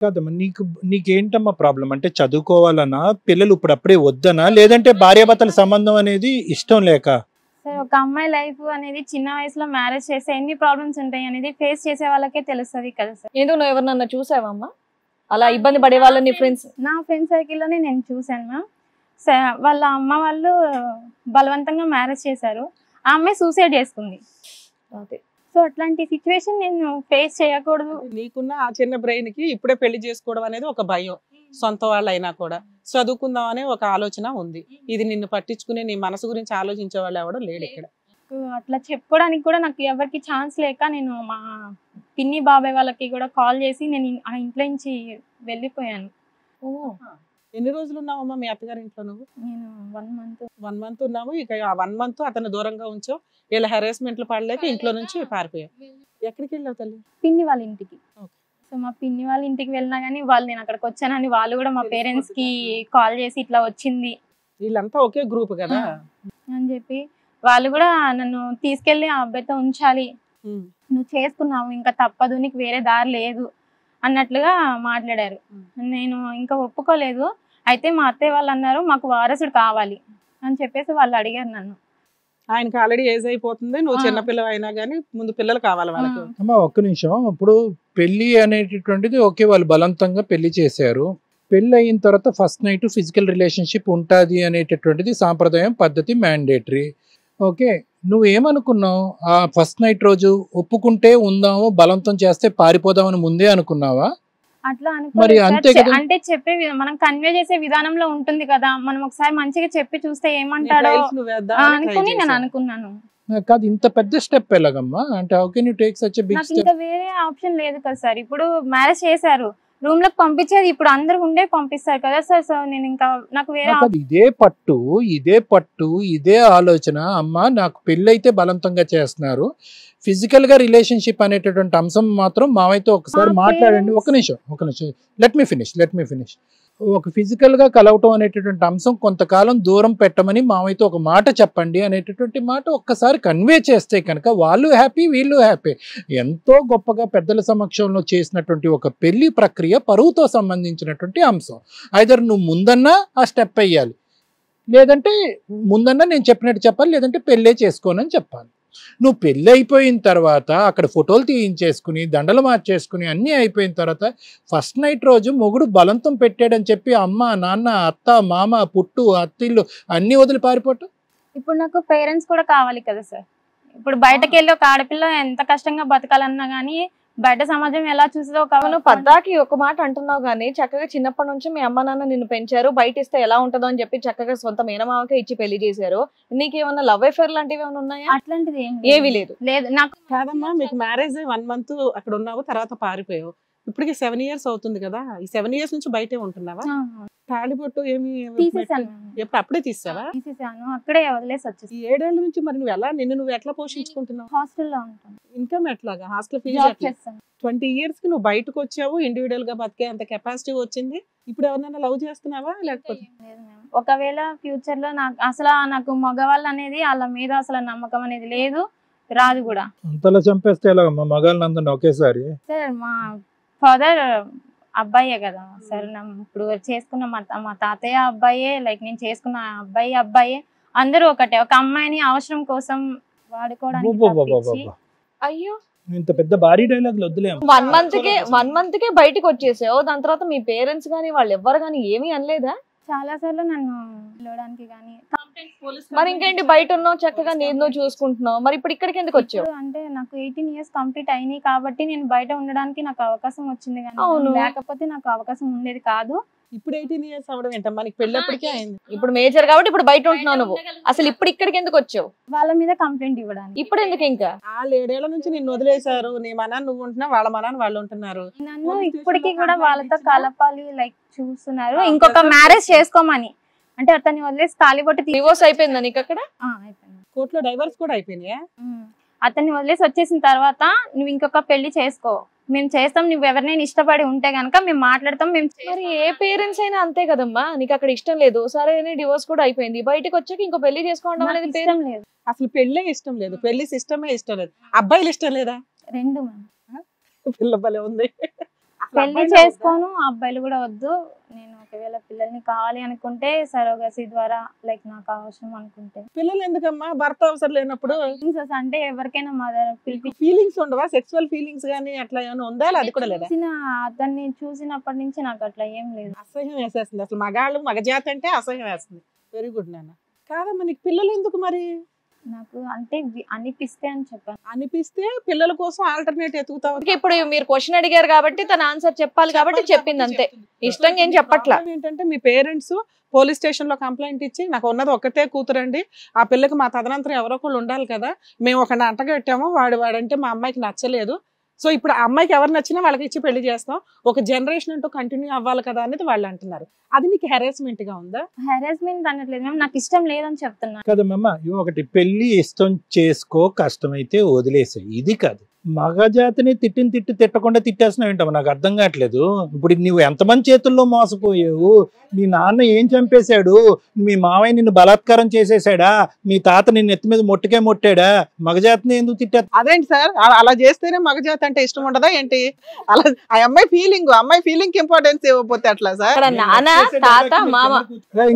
కాదమ్మా, నీకేంటమ్మా ప్రాబ్లం? అంటే చదువుకోవాలనా, పిల్లలు ఇప్పుడు అప్పుడే వద్దనా, లేదంటే భార్యాభర్తల సంబంధం అనేది ఇష్టం లేక? సార్ ఒక అమ్మాయి లైఫ్ అనేది చిన్న వయసులో మ్యారేజ్ చేస్తే ఎన్ని ప్రాబ్లమ్స్ ఉంటాయి అనేది ఫేస్ చేసే వాళ్ళకే తెలుస్తుంది కదా సార్. ఎందుకు నువ్వు ఎవరినన్నా చూసావమ్మా అలా ఇబ్బంది పడే వాళ్ళని? ఫ్రెండ్స్, నా ఫ్రెండ్ సర్కిల్లోనే నేను చూశాను మ్యామ్. వాళ్ళ అమ్మ వాళ్ళు బలవంతంగా మ్యారేజ్ చేశారు, ఆ అమ్మాయి సూసైడ్ చేసుకుంది. అదే సో అట్లాంటి సిచ్యువేషన్ నేను ఫేస్ చేయకూడదు. నీకున్న ఆ చిన్న బ్రెయిన్ కి ఇప్పుడే పెళ్లి చేసుకోవడం అనేది ఒక భయం. సొంత వాళ్ళు అయినా కూడా చదువుకుందాం అనే ఒక ఆలోచన ఉంది. ఇది నిన్ను పట్టించుకునే నీ మనసు గురించి ఆలోచించే వాళ్ళు ఎవడో లేడు ఇక్కడ. అట్లా చెప్పుకోవడానికి కూడా నాకు ఎవరికి ఛాన్స్ లేక నేను మా పిన్ని బాబాయ్ వాళ్ళకి కూడా కాల్ చేసి నేను ఆ ఇంట్లో నుంచి వెళ్ళిపోయాను. ఎన్ని రోజులు ఉన్నావమ్మా మీ అత్తగారి ఇంట్లో నువ్వు? నేను 1 month. 1 month ఉన్నావు. ఇక ఆ 1 month అతను దూరంగా ఉంచావు. వీళ్ళ హెరాస్మెంట్లు పడలేక ఇంట్లో నుంచి పారిపోయావు. ఎక్కడికి వెళ్ళావు తల్లి? పిన్ని వాళ్ళ ఇంటికి. సో మా పిన్ని వాళ్ళ ఇంటికి వెళ్ళినా కానీ వాళ్ళు నేను అక్కడికి వచ్చానని వాళ్ళు కూడా మా పేరెంట్స్ కి కాల్ చేసి ఇట్లా వచ్చింది వీళ్ళంతా ఒకే గ్రూప్ కదా అని చెప్పి వాళ్ళు కూడా నన్ను తీసుకెళ్లి ఆ అబ్బాయితో ఉంచాలి, నువ్వు చేసుకున్నావు ఇంకా తప్పదు, నీకు వేరే దారి లేదు అన్నట్లుగా మాట్లాడారు. నేను ఇంకా ఒప్పుకోలేదు. అయితే మా అత్తయ్య వాళ్ళు అన్నారు మాకు వారసుడు కావాలి అని చెప్పేసి వాళ్ళు అడిగారు నన్ను. ఆయనకి ఆల్రెడీ ఏజ్ అయిపోతుంది, నువ్వు చిన్నపిల్ల అయినా కానీ ముందు పిల్లలు కావాలి వాళ్ళకి. అమ్మా ఒక్క నిమిషం. ఇప్పుడు పెళ్లి అనేటటువంటిది ఓకే, వాళ్ళు బలవంతంగా పెళ్లి చేశారు. పెళ్లి అయిన తర్వాత ఫస్ట్ నైట్ ఫిజికల్ రిలేషన్షిప్ ఉంటుంది అనేటటువంటిది సాంప్రదాయం, పద్ధతి, మ్యాండేటరీ. ఓకే, నువ్వేమనుకున్నావు? ఆ ఫస్ట్ నైట్ రోజు ఒప్పుకుంటే ఉందాము, బలవంతం చేస్తే పారిపోదామని ముందే అనుకున్నావా? అట్లా మరి అంతే కదా. అంటే చెప్పే మనం కన్వే చేసే విధానంలో ఉంటుంది కదా, మనం ఒకసారి మంచిగా చెప్పి చూస్తే ఏమంటాడో అనుకుని నేను అనుకున్నాను. కాదు, ఇంత పెద్ద స్టెప్ ఎలాగమ్మా? అంటే how can you take such a big నాకు స్టెప్? ఇంకా వేరే ఆప్షన్ లేదు కదా సార్. ఇప్పుడు మ్యారేజ్ చేశారు, రూమ్ లకు పంపించేది ఇప్పుడు అందరు ఉండే పంపిస్తారు కదా సార్. సో నేను ఇంకా నాకు వేరే ఇదే పట్టు ఇదే ఆలోచన. అమ్మా నాకు పెళ్ళైతే బలవంతంగా చేస్తున్నారు, ఫిజికల్ గా రిలేషన్షిప్ అనేటటువంటి అంశం మాత్రం మావైతే ఒకసారి మాట్లాడండి. ఒక నిమిషం లెట్ మీ ఫినిష్. ఒక ఫిజికల్ గా కలవటం అనేటటువంటి అంశం కొంతకాలం దూరం పెట్టమని మావైతే ఒక మాట చెప్పండి అనేటటువంటి మాట ఒక్కసారి కన్వే చేస్తే కనుక వాళ్ళు హ్యాపీ, వీళ్ళు హ్యాపీ. ఎంతో గొప్పగా పెద్దల సమక్షంలో చేసినటువంటి ఒక పెళ్లి ప్రక్రియ పరువుతో సంబంధించినటువంటి అంశం. ఐదర్ నువ్వు ముందన్నా ఆ స్టెప్ వేయాలి, లేదంటే ముందన్నా నేను చెప్పినట్టు చెప్పాలి, లేదంటే పెళ్ళే చేసుకోనని చెప్పాలి. నువ్వు పెళ్ళి అయిపోయిన తర్వాత అక్కడ ఫోటోలు తీయించేసుకుని దండలు మార్చేసుకుని అన్నీ అయిపోయిన తర్వాత ఫస్ట్ నైట్ రోజు మొగుడు బలవంతం పెట్టాడని చెప్పి అమ్మ, నాన్న, అత్త, మామ, పుట్టు, అత్తిళ్ళు అన్నీ వదిలి పారిపోవటం. ఇప్పుడు నాకు పేరెంట్స్ కూడా కావాలి కదా సార్. ఇప్పుడు బయటకు వెళ్ళి ఒక ఆడపిల్ల ఎంత కష్టంగా బతకాలన్నా గానీ బయట సమాజం ఎలా చూస్తుందో నువ్వు పద్దాకి ఒక మాట అంటున్నావు గానీ చక్కగా చిన్నప్పటి నుంచి మీ అమ్మ నాన్న నిన్ను పెంచారు, బయట ఇస్తే ఎలా ఉంటుందో అని చెప్పి చక్కగా సొంత మేనమావకే ఇచ్చి పెళ్లి చేశారు. నీకేమన్నా లవ్ అఫేర్ లాంటివి ఏమైనా ఉన్నాయా? అట్లాంటిది ఏవి లేదు. నాకు కాదమ్మా, మీకు మ్యారేజ్ 1 month అక్కడ ఉన్నావు, తర్వాత పారిపోయావు. ఇప్పటికి 7 years అవుతుంది కదా. ఈ 7 years నుంచి బయటే ఉంటున్నావా? తాళిబొట్టు ఏమి తీసేసాను. ఎప్పుడు అప్పుడే తీసావా? తీసేసాను, అక్కడే వదిలేసి వచ్చేసి. ఈ 7 ఏళ్ల నుంచి మరి నువ్వు ఎట్లా పోషించుకుంటున్నావు? హాస్టల్లో ఉంటాను. ఇన్కమ్ ఎట్లాగా? హాస్టల్ ఫీజు చేస్తాను. 20 years కి నువ్వు బయటకు వచ్చావు, ఇండివిడువల్ గా బతికే అంత కెపాసిటీ వచ్చింది. ఇప్పుడు ఎవరినైనా లవ్ చేస్తున్నావా లేకపోతే? ఒకవేళ ఫ్యూచర్ లో నాకు మగవాళ్ళు అనేది వాళ్ళ మీద అసలు నమ్మకం అనేది లేదు, రాదు కూడా. అంతలా చంపేస్తే ఎలాగమ్మా మగాళ్ళందరినీ ఒకేసారి? సార్ మా ఫాదర్ అబ్బాయే కదా సార్. ఇప్పుడు చేసుకున్న మా తాతయ్య అబ్బాయే, లైక్ నేను చేసుకున్న అబ్బాయే, అందరూ ఒకటే. ఒక అమ్మాయిని అవసరం కోసం వాడుకోవడానికి. అయ్యో, ఇంత పెద్ద భారీ డైలాగులు వద్దులే. 1 month కే బయటకు వచ్చేసావు. దాని తర్వాత మీ పేరెంట్స్ గానీ వాళ్ళు ఎవ్వరు గానీ ఏమీ అనలేదా? చాలా సార్లు నన్ను పిలవడానికి కానీ. మరి ఇంకేంటి, బయట ఉన్నావు చక్కగా, నేను చూసుకుంటున్నావు, మరి ఇప్పుడు ఇక్కడికి ఎందుకు వచ్చావు? అంటే నాకు 18 years కంప్లీట్ అయినాయి కాబట్టి నేను బయట ఉండడానికి నాకు అవకాశం వచ్చింది, కానీ లేకపోతే నాకు అవకాశం ఉండేది కాదు. ఇప్పుడు 18 years అవడం ఏంటమ్మా? నీకు పెళ్ళప్పటికే అయింది. ఇప్పుడు మేజర్ కాబట్టి ఇప్పుడు బయట ఉంటున్నావు నువ్వు. అసలు ఇప్పుడు ఇక్కడికి ఎందుకు వచ్చావు? వాళ్ళ మీద కంప్లైంట్ ఇవ్వడానికి. ఇప్పుడు ఎందుకు? ఇంకా 7 ఏళ్ల నుంచి నిన్ను వదిలేశారు. నీ మనాన్ని నువ్వు ఉంటున్నావు, వాళ్ళ మనాన్ని వాళ్ళు ఉంటున్నారు. నన్ను ఇప్పటికీ కూడా వాళ్ళతో కలపాలి లైక్ చూస్తున్నారు, ఇంకొక మ్యారేజ్ చేసుకోమని. అంటే అతన్ని వదిలేసి తాళిబొట్టు డివోర్స్ అయిపోయిందా నీకు? అక్కడ అయిపోయింది. కోర్టులో డైవర్స్ కూడా అయిపోయినాయా? అతన్ని వదిలేసి వచ్చేసిన తర్వాత నువ్వు ఇంకొక పెళ్లి చేసుకో, మేము చేస్తాం, నువ్వు ఎవరినైనా ఇష్టపడి ఉంటే గనక మేము మాట్లాడతాం. మరి ఏ పేరెంట్స్ అయినా అంతే కదమ్మా. నీకు అక్కడ ఇష్టం లేదు, సరే డివోర్స్ కూడా అయిపోయింది, బయటకు వచ్చాక ఇంకో పెళ్లి చేసుకోవడం అనేది ఇష్టం లేదు. అసలు పెళ్ళే ఇష్టం లేదు, పెళ్లి సిస్టమే ఇష్టం లేదు. అబ్బాయిలు ఇష్టం లేదా? రెండు పిల్ల భలే ఉంది. పెళ్లి చేసుకోను, అబ్బాయిలు కూడా వద్దు. నేను ఒకవేళ పిల్లల్ని కావాలి అనుకుంటే సరోగసి ద్వారా లైక్ నాకు అవసరం అనుకుంటే. పిల్లలు ఎందుకమ్మా భర్త అవసరం లేనప్పుడు? అంటే ఎవరికైనా మదర్ ఫీలింగ్స్ ఉండవా? సెక్సువల్ ఫీలింగ్స్ గానీ అట్లా ఏమైనా ఉందా? అది కూడా లేదా? అతన్ని చూసినప్పటి నుంచి నాకు అట్లా ఏం లేదు. అసహ్యం వేసేస్తుంది అసలు. మగజాతి అంటే అసహ్యం వేస్తుంది. వెరీ గుడ్ నాన్న. కాదమ్మా నీకు పిల్లలు ఎందుకు మరి? నాకు అంటే అనిపిస్తే అని చెప్పాను. అనిపిస్తే పిల్లల కోసం ఆల్టర్నేట్ ఎతుకుతావు. ఇప్పుడు మీరు క్వశ్చన్ అడిగారు కాబట్టి తన ఆన్సర్ చెప్పాలి కాబట్టి చెప్పింది అంతే, ఇష్టంగా ఏం చెప్పట్లా. ఏంటంటే మీ పేరెంట్స్ పోలీస్ స్టేషన్ లో కంప్లైంట్ ఇచ్చి నాకు ఉన్నది ఒక్కటే కూతురండి, ఆ పిల్లకి మా తదనంతరం ఎవరో ఒకళ్ళు ఉండాలి కదా, మేము ఒకరిని అంటగట్టాము, వాడంటే మా అమ్మాయికి నచ్చలేదు, సో ఇప్పుడు ఆ అమ్మాయికి ఎవరు నచ్చినా వాళ్ళకి ఇచ్చి పెళ్లి చేస్తాం, ఒక జనరేషన్ అంటూ కంటిన్యూ అవ్వాలి కదా అనేది వాళ్ళు అంటున్నారు. అది నీకు హెరాస్మెంట్ గా ఉందా? హెరాస్మెంట్ అనట్లేదు మ్యామ్, నాకు ఇష్టం లేదని చెప్తున్నా కదమ్మా. ఒకటి పెళ్లి ఇష్టం చేసుకో, కష్టమైతే వదిలేసాయి, ఇది కాదు. మగజాతిని తిట్టకుండా తిట్టేస్తున్నావు ఏంటమ్మా, నాకు అర్థం కావట్లేదు. ఇప్పుడు నువ్వు ఎంతమంది చేతుల్లో మోసపోయావు? మీ నాన్న ఏం చంపేశాడు? మీ మావయ్య నిన్ను బలాత్కారం చేసేసాడా? మీ తాత నిన్ను ఎత్తి మీద మొట్టాడా? మగజాతిని ఎందుకు తిట్టా? అదేంటి సార్, అలా చేస్తేనే మగజాతి అంటే ఇష్టం ఉండదా ఏంటి? అలా ఆ అమ్మాయి ఫీలింగ్ ఇంపార్టెన్స్ ఇవ్వకపోతే అట్లా సార్? నాన్న, తాత, మామ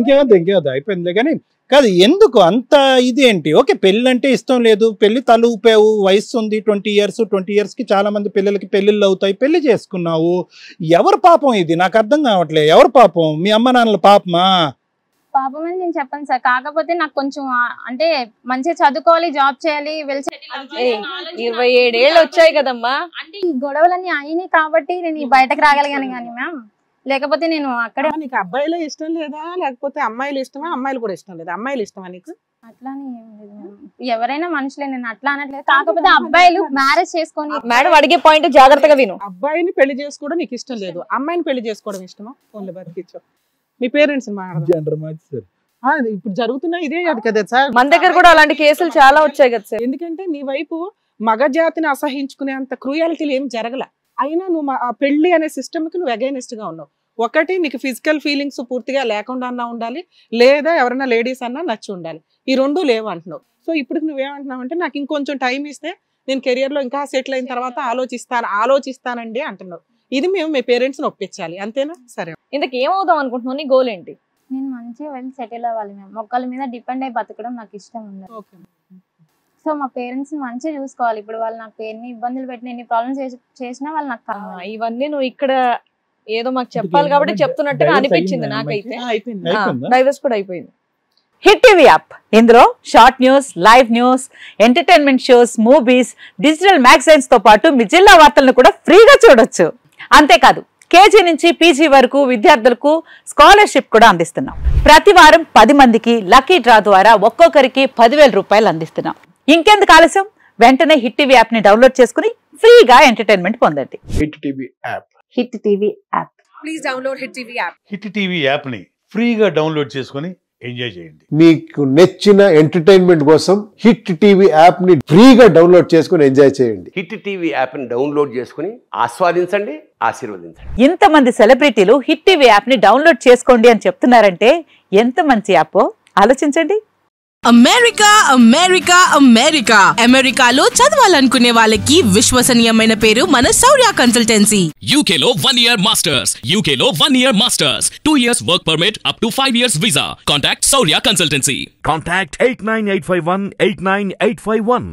ఇంకేవద్దు అయిపోయిందిలే. కానీ కాదు, ఎందుకు అంత ఇదేంటి? ఓకే, పెళ్ళి అంటే ఇష్టం లేదు, పెళ్లి తలూపావు, వయసు ఉంది 20 years కి చాలా మంది పిల్లలకి పెళ్లిళ్ళు అవుతాయి, పెళ్లి చేసుకున్నావు. ఎవరు పాపం ఇది? నాకు అర్థం కావట్లేదు. ఎవరు పాపం? మీ అమ్మ నాన్నల పాపమా? పాపం అని నేను చెప్పాను సార్, కాకపోతే నాకు కొంచెం అంటే మంచిగా చదువుకోవాలి, జాబ్ చేయాలి, 27 ఏళ్ళు వచ్చాయి కదమ్మా. అంటే ఈ గొడవలన్నీ అయినాయి కాబట్టి నేను బయటకు రాగలిగాను కానీ మ్యామ్, లేకపోతే నేను అక్కడే. నీకు అబ్బాయిలే ఇష్టం లేదా, లేకపోతే అమ్మాయిలు ఇష్టమా? అమ్మాయిలు కూడా ఇష్టం లేదా? అమ్మాయిలు ఇష్టమా నీకు? అట్లానే ఏం లేదు మ్యామ్, ఎవరైనా మనుషులే, నేను అట్లా అనట్లేదు. కాకపోతే అబ్బాయిలు మ్యారేజ్ చేసుకొని. మేడం అడిగే పాయింట్ జాగ్రత్తగా విను. అబ్బాయిని పెళ్లి చేసుకోవడం నీకు ఇష్టం లేదు, అమ్మాయిని పెళ్లి చేసుకోవడం ఇష్టమా? ఫోన్లో బతికించు మీ పేరెంట్స్ ఇప్పుడు జరుగుతున్నా ఇదే కదా సార్. మన దగ్గర కూడా అలాంటి కేసులు చాలా వచ్చాయి కదా సార్. ఎందుకంటే నీ వైపు మగజాతిని అసహించుకునేంత క్రూయాలిటీలు ఏం జరగల, అయినా నువ్వు పెళ్లి అనే సిస్టమ్ కి నువ్వు అగైనెస్ట్ గా ఉన్నావు. ఒకటి, నీకు ఫిజికల్ ఫీలింగ్స్ పూర్తిగా లేకుండా అన్నా ఉండాలి, లేదా ఎవరైనా లేడీస్ అన్నా నచ్చి ఉండాలి. ఈ రెండు లేవు అంటున్నావు. సో ఇప్పుడు నువ్వేమంటున్నావు అంటే నాకు ఇంకొంచెం టైం ఇస్తే నేను కెరియర్ లో ఇంకా సెటిల్ అయిన తర్వాత ఆలోచిస్తానండి అంటున్నావు. ఇది మేము మీ పేరెంట్స్ ని ఒప్పించాలి, అంతేనా? సరే, ఇంతకు ఏమవుదాం అనుకుంటున్నావు? నీ గోల్ ఏంటి? నేను మంచిగా వెళ్ళి సెటిల్ అవ్వాలి మ్యామ్, ఒకళ్ళ మీద డిపెండ్ అయి బతకడం నాకు ఇష్టం ఉండదు. సో మా పేరెంట్స్ ని మంచిగా చూసుకోవాలి. ఇప్పుడు వాళ్ళు నాకు ఎన్ని ఇబ్బందులు పెట్టిన, ఎన్ని ప్రాబ్లమ్స్ చేసినా వాళ్ళు నాకు కావాలి. ఇవన్నీ నువ్వు ఇక్కడ ఏదో మాకు చెప్పాలి కాబట్టి చెప్తున్నట్టుగా అనిపించింది నాకైతే. డైవర్స్ కూడా అయిపోయింది. హిట్ టీవీ యాప్, ఇందులో short news, live news, entertainment shows, movies, digital magazines తో పాటు మీ జిల్లా వార్తలను కూడా ఫ్రీగా చూడొచ్చు. అంతేకాదు, కేజీ నుంచి పీజీ వరకు విద్యార్థులకు స్కాలర్షిప్ కూడా అందిస్తున్నాం. ప్రతి వారం 10 మందికి లక్కీ డ్రా ద్వారా ఒక్కొక్కరికి 10,000 రూపాయలు అందిస్తున్నాం. ఇంకెందుకు ఆలస్యం, వెంటనే హిట్ టీవీ యాప్ ని డౌన్లోడ్ చేసుకుని ఫ్రీగా ఎంటర్టైన్మెంట్ పొందండి. Hit TV app. Hit TV app. Please download hit TV app. Hit TV app ని ఫ్రీగా డౌన్లోడ్ చేసుకుని ఎంజాయ్ చేయండి. మీకు నచ్చిన ఎంటర్టైన్మెంట్ కోసం హిట్ టీవీ యాప్ ని ఫ్రీగా డౌన్లోడ్ చేసుకుని ఎంజాయ్ చేయండి. హిట్ టీవీ యాప్ ని డౌన్లోడ్ చేసుకుని ఆస్వాదించండి, ఆశీర్వదించండి. ఇంతమంది సెలబ్రిటీలు హిట్ టీవీ యాప్ ని డౌన్లోడ్ చేసుకోండి అని చెప్తున్నారంటే ఎంత మంచి యాప్ ఆలోచించండి. అమెరికాలో చదవాలనుకునే వాళ్ళకి విశ్వసనీయమైన పేరు మన శౌర్య consultancy. UKలో 1 year masters, 2 years work permit up to 5 years visa. Contact Saurya Consultancy. Contact 89851 89851.